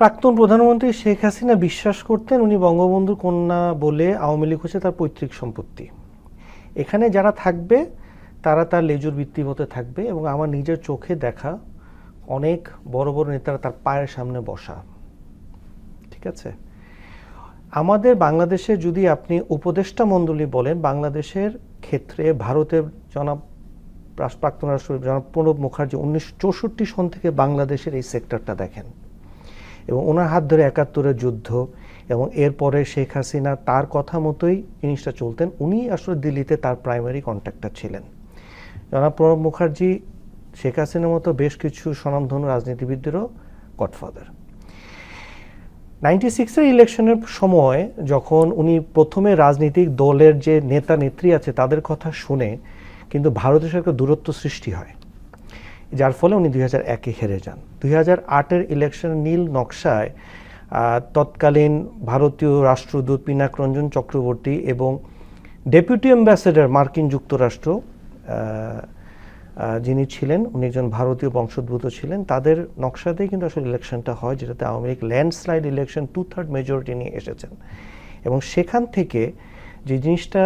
প্রাক্তন প্রধানমন্ত্রী শেখ হাসিনা বিশ্বাস করতেন উনি বঙ্গবন্ধুর কন্যা বলে আওয়ামী লীগ হচ্ছে তার পৈতৃক সম্পত্তি। এখানে যারা থাকবে তারা তার লেজুর ভিত্তি মতো থাকবে, এবং আমার নিজের চোখে দেখা অনেক বড় বড় নেতারা তার পায়ের সামনে বসা। ঠিক আছে, আমাদের বাংলাদেশে যদি আপনি উপদেষ্টা মণ্ডলী বলেন, বাংলাদেশের ক্ষেত্রে ভারতের প্রাক্তন রাষ্ট্রপতি জনাব প্রণব মুখার্জি 1964 সন থেকে বাংলাদেশের এই সেক্টরটা দেখেন, এবং ওনার হাত ধরে 71-এর যুদ্ধ, এবং এরপরে শেখ হাসিনা তার কথা মতোই জিনিসটা চলতেন। উনি আসলে দিল্লিতে তার প্রাইমারি কন্ট্যাক্টর ছিলেন। জনাব প্রণব মুখার্জি শেখ হাসিনার মতো বেশ কিছু স্বনামধন্য রাজনীতিবিদদেরও গডফাদার। 96-এর ইলেকশনের সময় যখন উনি প্রথমে রাজনৈতিক দলের যে নেতা নেত্রী আছে তাদের কথা শুনে কিন্তু ভারতের সঙ্গে দূরত্ব সৃষ্টি হয়, যার ফলে উনি 2001-এ হেরে যান। 2008-এর ইলেকশন নীল নকশায় তৎকালীন ভারতীয় রাষ্ট্রদূত পিনাক রঞ্জন চক্রবর্তী এবং ডেপুটি অ্যাম্বাসেডর মার্কিন যুক্তরাষ্ট্র যিনি ছিলেন, উনি একজন ভারতীয় বংশোদ্ভূত ছিলেন, তাদের নকশাতেই কিন্তু আসলে ইলেকশনটা হয়, যেটাতে Awami League landslide election 2/3 majority নিয়ে এসেছেন। এবং সেখান থেকে যে জিনিসটা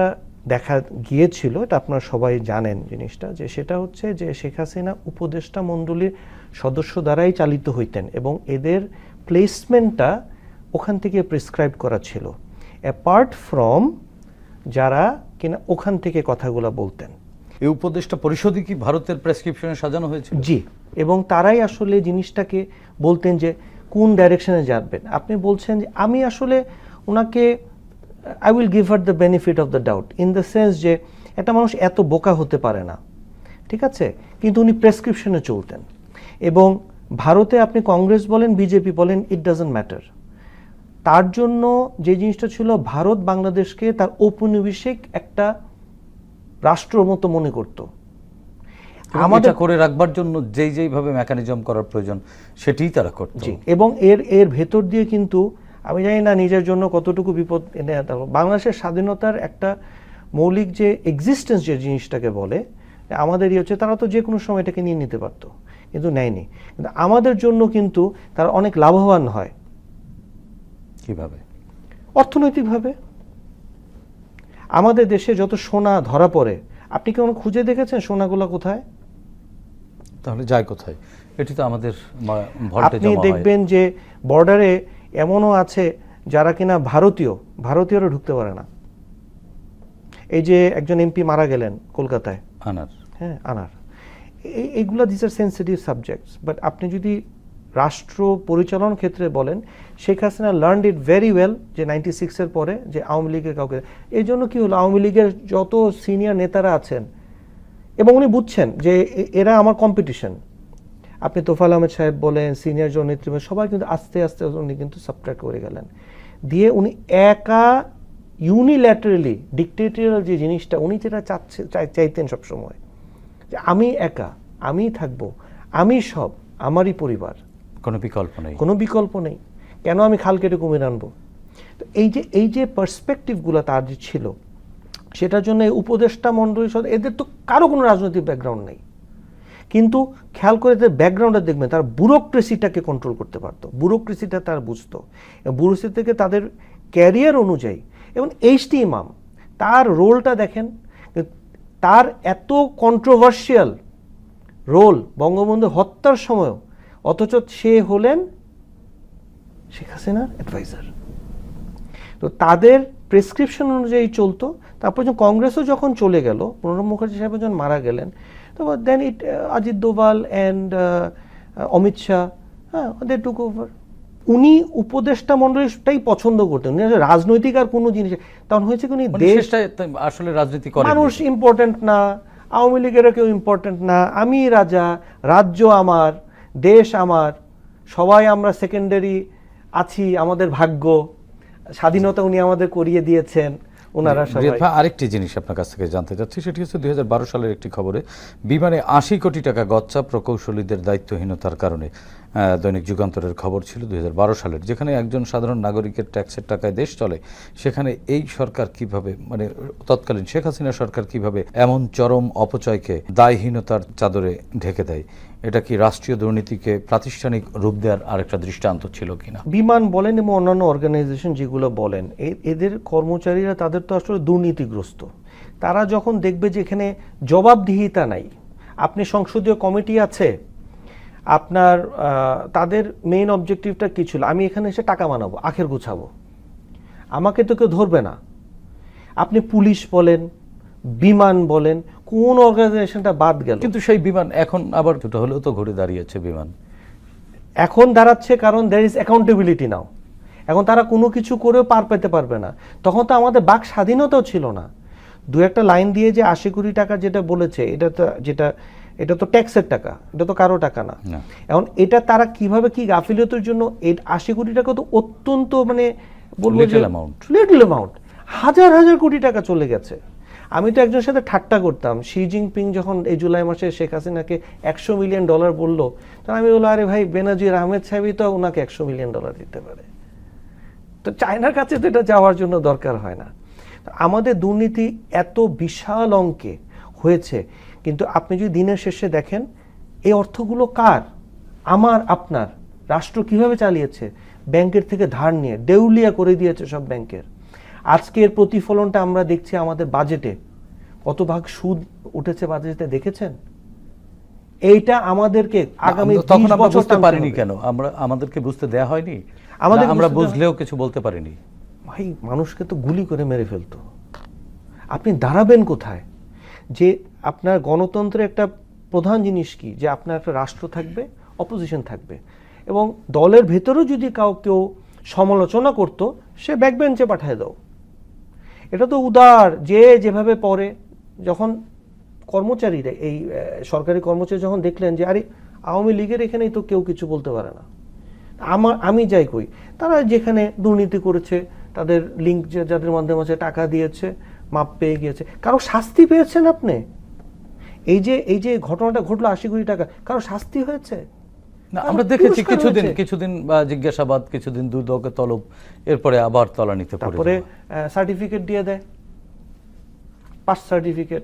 দেখা গিয়েছিল, এটা আপনারা সবাই জানেন জিনিসটা, যে সেটা হচ্ছে যে শেখ হাসিনা উপদেষ্টা মণ্ডলীর সদস্য দ্বারাই চালিত হইতেন, এবং এদের প্লেসমেন্টটা ওখান থেকে প্রেসক্রাইব করা ছিল, অ্যাপার্ট ফ্রম যারা কিনা ওখান থেকে কথাগুলো বলতেন। এই উপদেষ্টা পরিষদই কি ভারতের প্রেসক্রিপশনে সাজানো হয়েছিল? জি, এবং তারাই আসলে জিনিসটাকে বলতেন যে কোন ডাইরেকশনে যাবেন। আপনি বলছেন যে আমি আসলে ওনাকে I will give her the benefit of the doubt, in the sense যে একটা মানুষ এত বোকা হতে পারে না, ঠিক আছে, কিন্তু উনি প্রেসক্রিপশনে চলতেন। এবং ভারতে আপনি কংগ্রেস বলেন বিজেপি বলেন, ইট ডাজন্ট ম্যাটার, তার জন্য যে জিনিসটা ছিল ভারত বাংলাদেশকে তার ঔপনিবেশিক একটা রাষ্ট্রের মতো মনে করত। আমাদের করে রাখবার জন্য যেইভাবে মেকানিজম করার প্রয়োজন সেটাই তারা করত। জি, এবং এর ভেতর দিয়ে কিন্তু আমি জানি না নিজের জন্য কতটুকু বিপদ এনে বাংলাদেশের স্বাধীনতার একটা মৌলিক যে এক্সিস্টেন্স যে জিনিসটাকে বলে আমাদের হচ্ছে, তারা তো যে কোনো সময় এটাকে নিয়ে নিতে পারতো, কিন্তু নেয়নি। কিন্তু আমাদের জন্য কিন্তু তারা অনেক লাভবান হয়। কিভাবে? অর্থনৈতিকভাবে। আমাদের দেশে যত সোনা ধরা পড়ে, আপনি কেমন খুঁজে দেখেছেন সোনাগুলো কোথায়? তাহলে যায় কোথায়? এটি তো আমাদের আপনি দেখবেন যে বর্ডারে এমনও আছে যারা কিনা ভারতীয়রা ঢুকতে পারে না। এই যে একজন এমপি মারা গেলেন কলকাতায়, আনার, হ্যাঁ আনার, এইগুলো this are sensitive subjects. But আপনি যদি রাষ্ট্র পরিচালনার ক্ষেত্রে বলেন, Sheikh Hasina learned it very well যে 96-এর পরে যে আওয়ামী লীগের কাউকে, এই জন্য কি হলো, আওয়ামী লীগের যত সিনিয়র নেতারা আছেন এবং উনি বুঝছেন যে এরা আমার কম্পিটিশন, আপনি তোফায়েল আহমেদ সাহেব বলেন, সিনিয়র জন নেতৃত্ব, সবাই কিন্তু আস্তে আস্তে উনি কিন্তু সাবট্রাক্ট করে গেলেন, দিয়ে উনি একা ইউনিল্যাটারালি ডিক্টেটরিয়াল যে জিনিসটা উনি যেটা চাইতেন সবসময়, যে আমি একা, আমি থাকবো, আমি সব, আমারই পরিবার, কোনো বিকল্প নেই, কেন আমি খাল কেটে কুমির আনবো। তো এই যে পার্সপেক্টিভগুলো তার যে ছিল, সেটার জন্য উপদেষ্টা মণ্ডলী এদের তো কারো কোনো রাজনৈতিক ব্যাকগ্রাউন্ড নেই, কিন্তু খেয়াল করে এদের ব্যাকগ্রাউন্ডে দেখবেন তারা ব্যুরোক্রেসিটাকে কন্ট্রোল করতে পারতো, ব্যুরোক্রেসিটা তারা বুঝতো, ব্যুরোক্রেসি থেকে তাদের ক্যারিয়ার অনুযায়ী। এবং এইচটি ইমাম তার রোলটা দেখেন, তার এত কন্ট্রোভার্সিয়াল রোল বঙ্গবন্ধু হত্যার সময়ও, অথচ সে হলেন শেখ হাসিনার অ্যাডভাইজার। তো তাদের প্রেসক্রিপশন অনুযায়ী চলতো। তারপর কংগ্রেসও যখন চলে গেল, প্রণব মুখার্জি সাহেব যখন মারা গেলেন, তো দেন অজিত দোভাল অ্যান্ড অমিত শাহ, হ্যাঁ, দে টুক ওভার। উনি উপদেষ্টা মণ্ডলীটাই পছন্দ করতেন, উনি রাজনৈতিক আর কোনো জিনিস, তখন হয়েছে উনি দেশটা আসলে রাজনীতি করে, মানুষ ইম্পর্টেন্ট না, আওয়ামী লীগেরও কেউ ইম্পর্টেন্ট না, আমি রাজা, রাজ্য আমার, দেশ আমার, সবাই আমরা সেকেন্ডারি আছি, আমাদের ভাগ্য, স্বাধীনতা উনি আমাদের করিয়ে দিয়েছেন ওনারা সবাই। আরেকটি জিনিস আপনার কাছ থেকে জানতে চাচ্ছি, সেটি হচ্ছে 2012 সালের একটি খবরে বিমানে 80 কোটি টাকা গচ্চা প্রকৌশলীদের দায়িত্বহীনতার কারণে দৈনিক যুগান্তরের খবর ছিল 2012 সালের, যেখানে একজন সাধারণ নাগরিকের ট্যাক্সের টাকায় দেশ চলে, সেখানে এই সরকার কিভাবে, মানে তৎকালীন শেখ হাসিনা সরকার কিভাবে এমন চরম অপচয়কে দায়হীনতার চাদরে ঢেকে দেয়। এটা কি রাষ্ট্রীয় দুর্নীতিকে প্রাতিষ্ঠানিক রূপ দেওয়ার আরেকটা দৃষ্টান্ত ছিল কিনা? বিমান বলেন এবং অন্যান্য অর্গানাইজেশন যেগুলো বলেন, এদের কর্মচারীরা তাদের তো আসলে দুর্নীতিগ্রস্ত। তারা যখন দেখবে যে এখানে জবাবদিহিতা নাই, আপনি সংসদীয় কমিটি আছে, আপনার তাদের মেইন অবজেক্টিভটা কী ছিল, আমি এখানে এসে টাকা বানাবো, আখের গুছাবো, আমাকে তো কেউ ধরবে না। আপনি পুলিশ বলেন, বিমান বলেন, কোন অর্গানাইজেশনটা বাদ গেল? কিন্তু সেই বিমান এখন আবার ছোট হলেও তো ঘুরে দাঁড়িয়েছে বিমান। এখন দাঁড়াচ্ছে কারণ দ্যার ইজ অ্যাকাউন্টেবিলিটি নাও। এখন তারা কোনো কিছু করেও পার পেতে পারবে না। তখন তো আমাদের বাক স্বাধীনতাও ছিল না। দু একটা লাইন দিয়ে যে 80 কোটি টাকা যেটা বলেছে, এটা তো ট্যাক্সের টাকা, এটা তো কারো টাকা না। এখন এটা তারা কিভাবে কি গাফিলতির জন্য, এই 80 কোটি টাকা তো অত্যন্ত মানে বলবো যে লিটল অ্যামাউন্ট, হাজার হাজার কোটি টাকা চলে গেছে। আমি তো একজনের সাথে ঠাট্টা করতাম, শি জিনপিং যখন এই জুলাই মাসে শেখ হাসিনাকে $100 মিলিয়ন বললো, তখন আমি বললাম, আরে ভাই, বেনাজির আহমেদ সাহেবই তো ওনাকে $100 মিলিয়ন দিতে পারে। তো চায়নার কাছে তো এটা যাওয়ার জন্য দরকার হয় না। আমাদের দুর্নীতি এত বিশাল অঙ্কে হয়েছে, কিন্তু আপনি যদি দিনের শেষে দেখেন এই অর্থগুলো কার? আমার, আপনার। রাষ্ট্র কিভাবে চালিয়েছে? ব্যাংকের থেকে ধার নিয়ে দেউলিয়া করে দিয়েছে সব ব্যাংকের। আজকের প্রতিফলনটা আমরা দেখছি আমাদের বাজেটে, কত ভাগ সুদ উঠেছে বাজেটে, দেখেছেন? এইটা আমাদেরকে আগামী 20 বছর বুঝতে পারিনি কেন? আমাদেরকে বুঝতে দেয়া হয়নি, আমরা বুঝলেও কিছু বলতে পারিনি। ভাই, মানুষকে তো গুলি করে মেরে ফেলতো। আপনি দাঁড়াবেন কোথায়? যে আপনার গণতন্ত্রের একটা প্রধান জিনিস কি, যে আপনার একটা রাষ্ট্র থাকবে, অপোজিশন থাকবে, এবং দলের ভেতরেও যদি কেউ সমালোচনা করত, সে ব্যাকবেঞ্চে পাঠিয়ে দাও। এটা তো উদার, যে যেভাবে পড়ে। যখন কর্মচারীরা, এই সরকারি কর্মচারী যখন দেখলেন যে আরে আওয়ামী লীগের এখানেই তো কেউ কিছু বলতে পারে না, আমি যাই কই, তারা যেখানে দুর্নীতি করেছে, তাদের লিঙ্ক যাদের মাধ্যমে টাকা দিয়েছে, মাপ পেয়ে গিয়েছে, কারো শাস্তি পেয়েছেন আপনি? এই যে ঘটনাটা ঘটলো 80 কোটি টাকা, কারো শাস্তি হয়েছে? না, আমরা দেখেছি কিছুদিন জিজ্ঞাসাবাদ, কিছুদিন দুদকে তলব, এরপরে আবার তলানিতে পড়ে, তারপরে সার্টিফিকেট দিয়ে দেয়, পাস সার্টিফিকেট,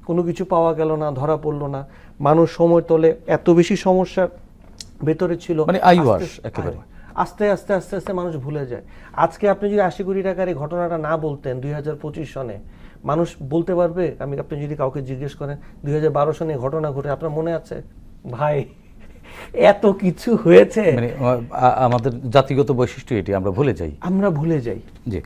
কোনো কিছু পাওয়া গেল না, ধরা পড়লো না। মানুষ সময় তোলে, এত বেশি সমস্যার ভেতরে ছিল, মানে আইওয়াশ একেবারে। আস্তে আস্তে আস্তে আস্তে মানুষ ভুলে যায়। আজকে আপনি যদি 80 কোটি টাকার এই ঘটনাটা না বলতেন 2025 সনে, মানুষ বলতে পারবে? আপনি যদি কাউকে জিজ্ঞেস করেন 2012 সনে ঘটনা ঘটে, আপনার মনে আছে? ভাই, এত কিছু হয়েছে। মানে আমাদের জাতিগত বৈশিষ্ট্য এটি, আমরা ভুলে যাই। জি।